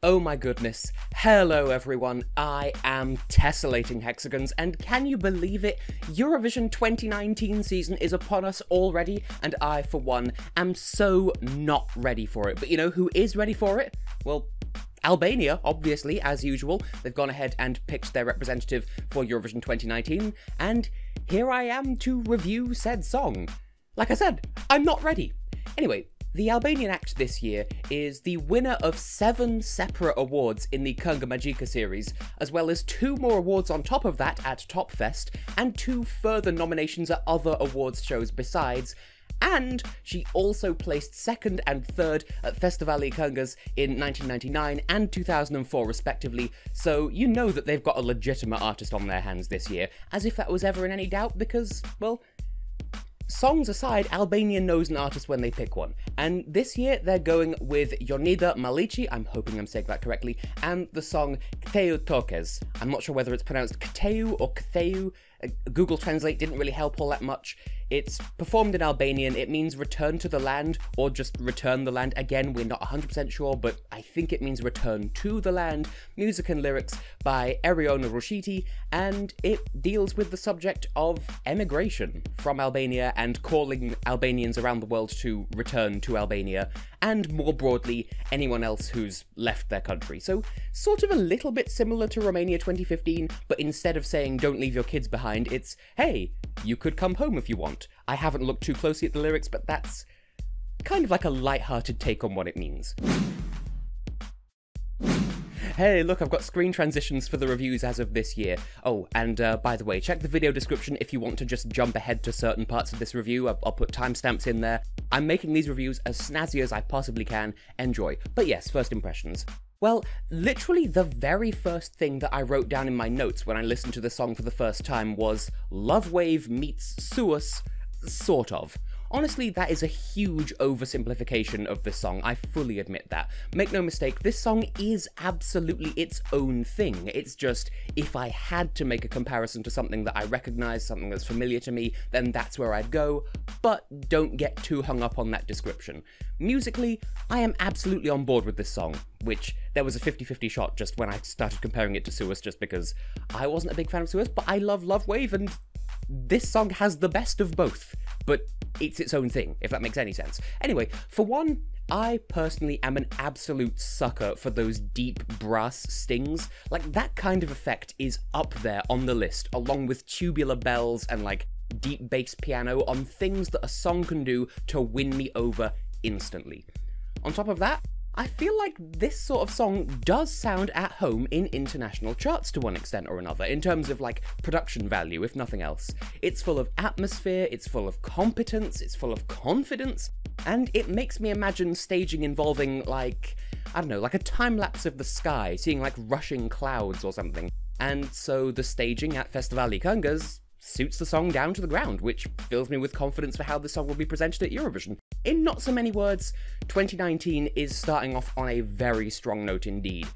Oh my goodness. Hello everyone, I am Tessellating Hexagons, and can you believe it? Eurovision 2019 season is upon us already, and I, for one, am so not ready for it. But you know who is ready for it? Well, Albania, obviously, as usual. They've gone ahead and picked their representative for Eurovision 2019, and here I am to review said song. Like I said, I'm not ready. Anyway, the Albanian act this year is the winner of 7 separate awards in the Ktheju Tokës series, as well as 2 more awards on top of that at Top Fest, and 2 further nominations at other awards shows besides. And she also placed 2nd and 3rd at Tessellating in 1999 and 2004 respectively, so you know that they've got a legitimate artist on their hands this year, as if that was ever in any doubt, because, well, songs aside, Albania knows an artist when they pick one, and this year they're going with Jonida Maliqi, I'm hoping I'm saying that correctly, and the song Ktheju Tokës. I'm not sure whether it's pronounced Ktheju or Ktheju. Google Translate didn't really help all that much. It's performed in Albanian, it means return to the land, or just return the land. Again, we're not 100% sure, but I think it means return to the land. Music and lyrics by Jonida Maliqi, and it deals with the subject of emigration from Albania and calling Albanians around the world to return to Albania, and more broadly, anyone else who's left their country. So, sort of a little bit similar to Romania 2015, but instead of saying don't leave your kids behind, it's, hey, you could come home if you want. I haven't looked too closely at the lyrics, but that's kind of like a light-hearted take on what it means. Hey, look, I've got screen transitions for the reviews as of this year. Oh, and by the way, check the video description if you want to just jump ahead to certain parts of this review. I'll put timestamps in there. I'm making these reviews as snazzy as I possibly can. Enjoy. But yes, first impressions. Well, literally the very first thing that I wrote down in my notes when I listened to the song for the first time was Love Wave meets Suus, sort of. Honestly, that is a huge oversimplification of this song, I fully admit that. Make no mistake, this song is absolutely its own thing. It's just, if I had to make a comparison to something that I recognise, something that's familiar to me, then that's where I'd go, but don't get too hung up on that description. Musically, I am absolutely on board with this song, which there was a 50-50 shot just when I started comparing it to Suus, just because I wasn't a big fan of Suus, but I love Love Wave, and this song has the best of both, but it's its own thing, if that makes any sense. Anyway, for one, I personally am an absolute sucker for those deep brass stings. Like, that kind of effect is up there on the list, along with tubular bells and, like, deep bass piano on things that a song can do to win me over instantly. On top of that, I feel like this sort of song does sound at home in international charts to one extent or another, in terms of, like, production value, if nothing else. It's full of atmosphere, it's full of competence, it's full of confidence, and it makes me imagine staging involving, like, I don't know, like a time-lapse of the sky, seeing, like, rushing clouds or something. And so the staging at Tessellating suits the song down to the ground, which fills me with confidence for how the song will be presented at Eurovision. In not so many words, 2019 is starting off on a very strong note indeed.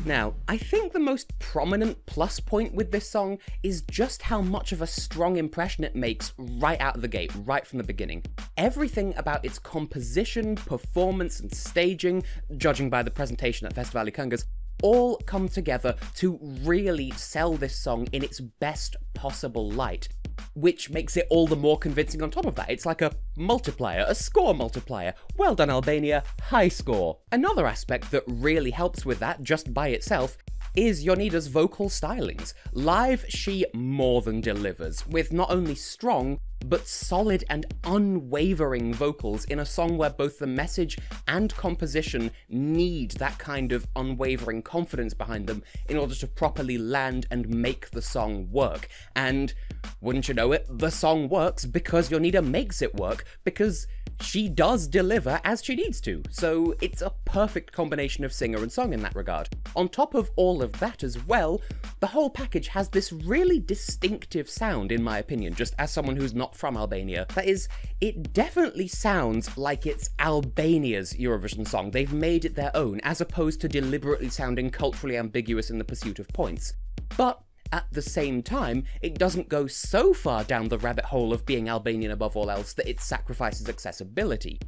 Now, I think the most prominent plus point with this song is just how much of a strong impression it makes right out of the gate, right from the beginning. Everything about its composition, performance, and staging, judging by the presentation at Tessellating, all come together to really sell this song in its best possible light, which makes it all the more convincing on top of that. It's like a multiplier, a score multiplier. Well done, Albania, high score. Another aspect that really helps with that, just by itself, is Jonida's vocal stylings. Live, she more than delivers, with not only strong, but solid and unwavering vocals in a song where both the message and composition need that kind of unwavering confidence behind them in order to properly land and make the song work. And wouldn't you know it, the song works because Jonida makes it work, because she does deliver as she needs to, so it's a perfect combination of singer and song in that regard. On top of all of that as well, the whole package has this really distinctive sound, in my opinion, just as someone who's not from Albania. That is, it definitely sounds like it's Albania's Eurovision song. They've made it their own, as opposed to deliberately sounding culturally ambiguous in the pursuit of points. But at the same time, it doesn't go so far down the rabbit hole of being Albanian above all else that it sacrifices accessibility.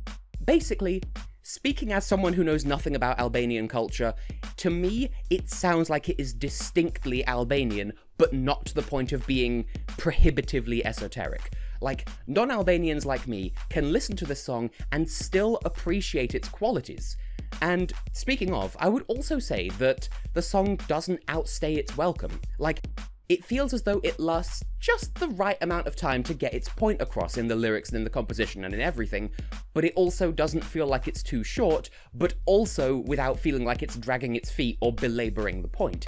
Basically, speaking as someone who knows nothing about Albanian culture, to me, it sounds like it is distinctly Albanian, but not to the point of being prohibitively esoteric. Like, non-Albanians like me can listen to this song and still appreciate its qualities. And speaking of, I would also say that the song doesn't outstay its welcome. Like, it feels as though it lasts just the right amount of time to get its point across in the lyrics and in the composition and in everything, but it also doesn't feel like it's too short, but also without feeling like it's dragging its feet or belaboring the point.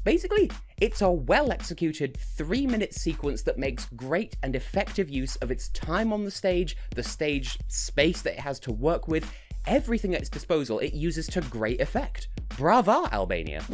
Basically, it's a well-executed 3-minute sequence that makes great and effective use of its time on the stage space that it has to work with, everything at its disposal it uses to great effect. Brava, Albania!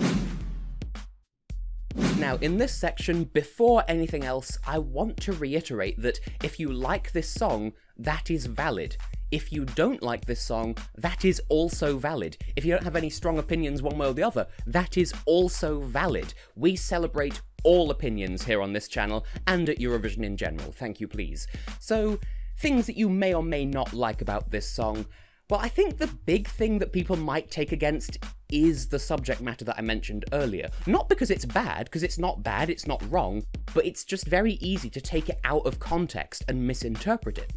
Now, in this section, before anything else, I want to reiterate that if you like this song, that is valid. If you don't like this song, that is also valid. If you don't have any strong opinions one way or the other, that is also valid. We celebrate all opinions here on this channel, and at Eurovision in general, thank you please. So, things that you may or may not like about this song. Well, I think the big thing that people might take against is the subject matter that I mentioned earlier. Not because it's bad, because it's not bad, it's not wrong, but it's just very easy to take it out of context and misinterpret it.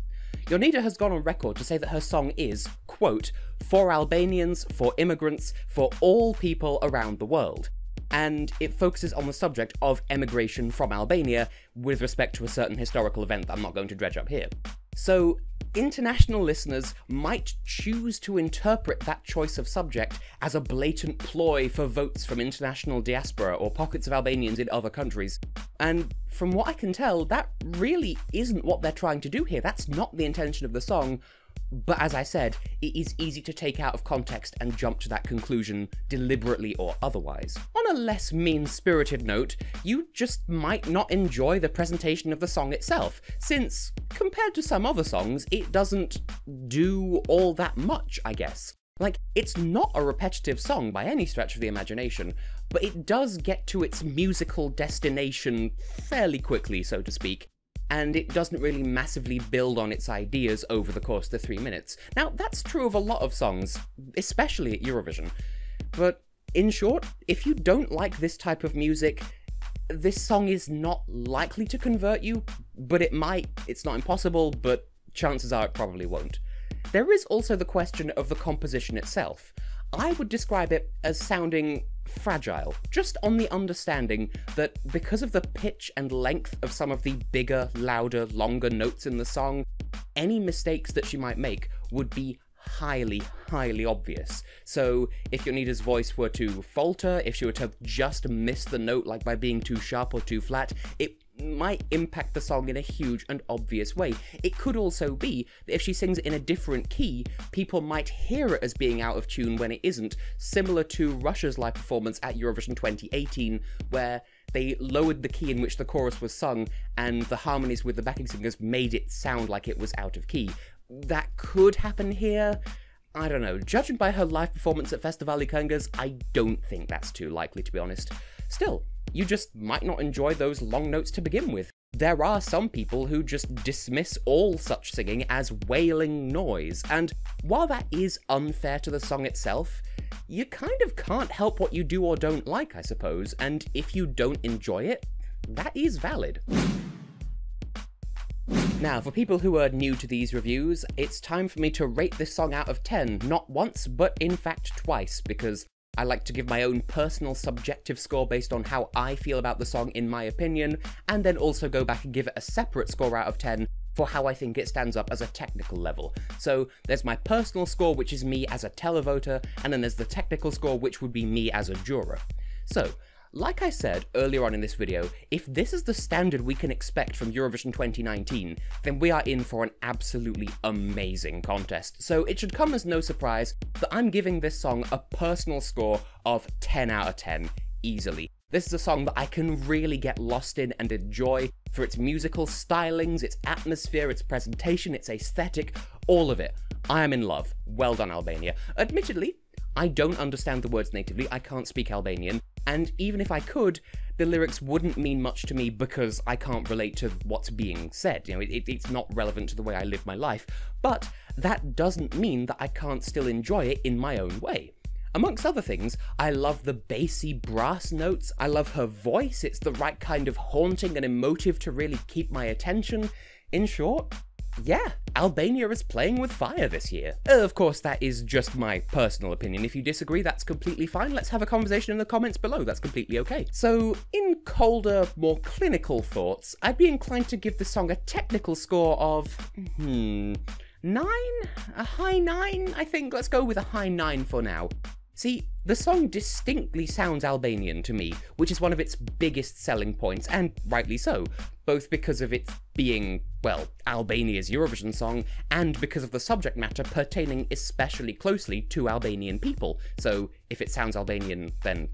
Jonida has gone on record to say that her song is, quote, for Albanians, for immigrants, for all people around the world. And it focuses on the subject of emigration from Albania with respect to a certain historical event that I'm not going to dredge up here. So, international listeners might choose to interpret that choice of subject as a blatant ploy for votes from international diaspora or pockets of Albanians in other countries. And from what I can tell, that really isn't what they're trying to do here. That's not the intention of the song. But as I said, it is easy to take out of context and jump to that conclusion deliberately or otherwise. On a less mean-spirited note, you just might not enjoy the presentation of the song itself, since, compared to some other songs, it doesn't do all that much, I guess. Like, it's not a repetitive song by any stretch of the imagination, but it does get to its musical destination fairly quickly, so to speak. And it doesn't really massively build on its ideas over the course of the 3 minutes. Now, that's true of a lot of songs, especially at Eurovision. But in short, if you don't like this type of music, this song is not likely to convert you, but it might. It's not impossible, but chances are it probably won't. There is also the question of the composition itself. I would describe it as sounding fragile, just on the understanding that because of the pitch and length of some of the bigger, louder, longer notes in the song, any mistakes that she might make would be highly, highly obvious. So if Jonida's voice were to falter, if she were to just miss the note, like by being too sharp or too flat, it might impact the song in a huge and obvious way. It could also be that if she sings it in a different key, people might hear it as being out of tune when it isn't, similar to Russia's live performance at Eurovision 2018, where they lowered the key in which the chorus was sung, and the harmonies with the backing singers made it sound like it was out of key. That could happen here. I don't know. Judging by her live performance at Tessellating, I don't think that's too likely, to be honest. Still, you just might not enjoy those long notes to begin with. There are some people who just dismiss all such singing as wailing noise, and while that is unfair to the song itself, you kind of can't help what you do or don't like, I suppose, and if you don't enjoy it, that is valid. Now, for people who are new to these reviews, it's time for me to rate this song out of 10, not once, but in fact twice, because I like to give my own personal subjective score based on how I feel about the song in my opinion, and then also go back and give it a separate score out of 10 for how I think it stands up as a technical level. So there's my personal score, which is me as a televoter, and then there's the technical score, which would be me as a juror. So, like I said earlier on in this video, if this is the standard we can expect from Eurovision 2019, then we are in for an absolutely amazing contest. So it should come as no surprise that I'm giving this song a personal score of 10 out of 10, easily. This is a song that I can really get lost in and enjoy for its musical stylings, its atmosphere, its presentation, its aesthetic, all of it. I am in love. Well done, Albania. Admittedly, I don't understand the words natively, I can't speak Albanian, and even if I could, the lyrics wouldn't mean much to me because I can't relate to what's being said. You know, it's not relevant to the way I live my life, but that doesn't mean that I can't still enjoy it in my own way. Amongst other things, I love the bassy brass notes, I love her voice, it's the right kind of haunting and emotive to really keep my attention. In short, yeah, Albania is playing with fire this year. Of course, that is just my personal opinion. If you disagree, that's completely fine. Let's have a conversation in the comments below. That's completely okay. So, in colder, more clinical thoughts, I'd be inclined to give the song a technical score of, 9? A high 9, I think. Let's go with a high 9 for now. See, the song distinctly sounds Albanian to me, which is one of its biggest selling points, and rightly so, both because of its being, well, Albania's Eurovision song, and because of the subject matter pertaining especially closely to Albanian people. So, if it sounds Albanian, then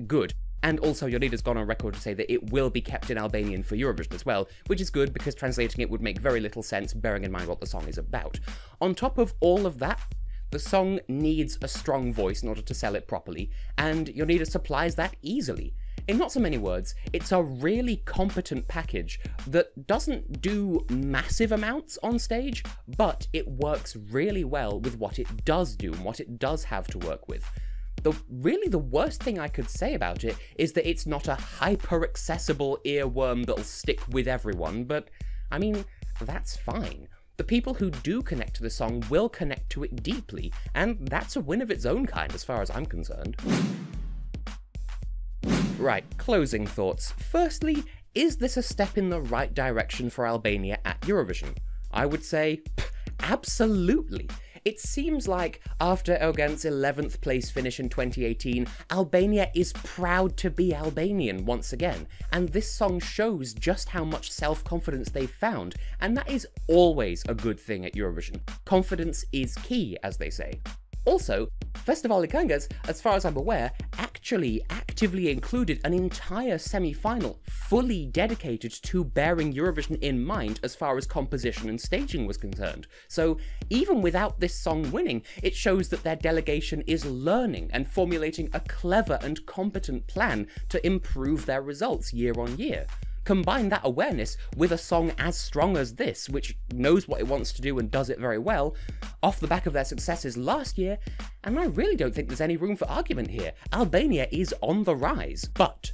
good. And also, Jonida's gone on record to say that it will be kept in Albanian for Eurovision as well, which is good because translating it would make very little sense, bearing in mind what the song is about. On top of all of that, the song needs a strong voice in order to sell it properly, and Jonida supplies that easily. In not so many words, it's a really competent package that doesn't do massive amounts on stage, but it works really well with what it does do and what it does have to work with. Really the worst thing I could say about it is that it's not a hyper-accessible earworm that'll stick with everyone, but, I mean, that's fine. The people who do connect to the song will connect to it deeply, and that's a win of its own kind as far as I'm concerned. Right, closing thoughts. Firstly, is this a step in the right direction for Albania at Eurovision? I would say, absolutely. It seems like, after Erdogan's 11th place finish in 2018, Albania is proud to be Albanian once again, and this song shows just how much self-confidence they've found, and that is always a good thing at Eurovision. Confidence is key, as they say. Also, Hexagons, as far as I'm aware, actually actively included an entire semi-final fully dedicated to bearing Eurovision in mind as far as composition and staging was concerned. So even without this song winning, it shows that their delegation is learning and formulating a clever and competent plan to improve their results year on year. Combine that awareness with a song as strong as this, which knows what it wants to do and does it very well, off the back of their successes last year, and I really don't think there's any room for argument here. Albania is on the rise, but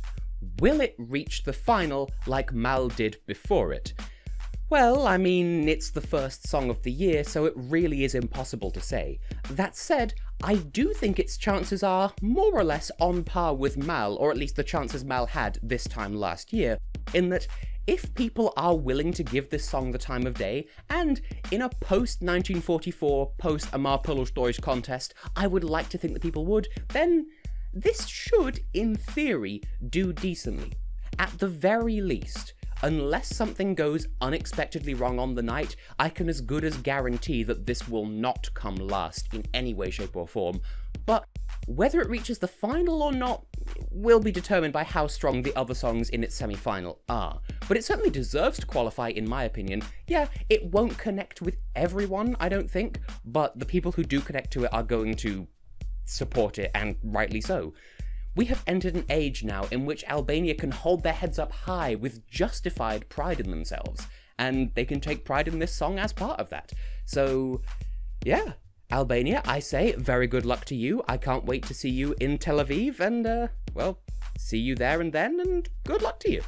will it reach the final like Mal did before it? Well, I mean, it's the first song of the year, so it really is impossible to say. That said, I do think its chances are more or less on par with Mal, or at least the chances Mal had this time last year, in that if people are willing to give this song the time of day, and in a post-1944, post-Amar Polushtoish contest, I would like to think that people would, then this should, in theory, do decently. At the very least, unless something goes unexpectedly wrong on the night, I can as good as guarantee that this will not come last in any way, shape or form. But whether it reaches the final or not will be determined by how strong the other songs in its semi-final are. But it certainly deserves to qualify, in my opinion. Yeah, it won't connect with everyone, I don't think, but the people who do connect to it are going to support it, and rightly so. We have entered an age now in which Albania can hold their heads up high with justified pride in themselves, and they can take pride in this song as part of that. So, yeah, Albania, I say, very good luck to you. I can't wait to see you in Tel Aviv, and, well, see you there and then, and good luck to you.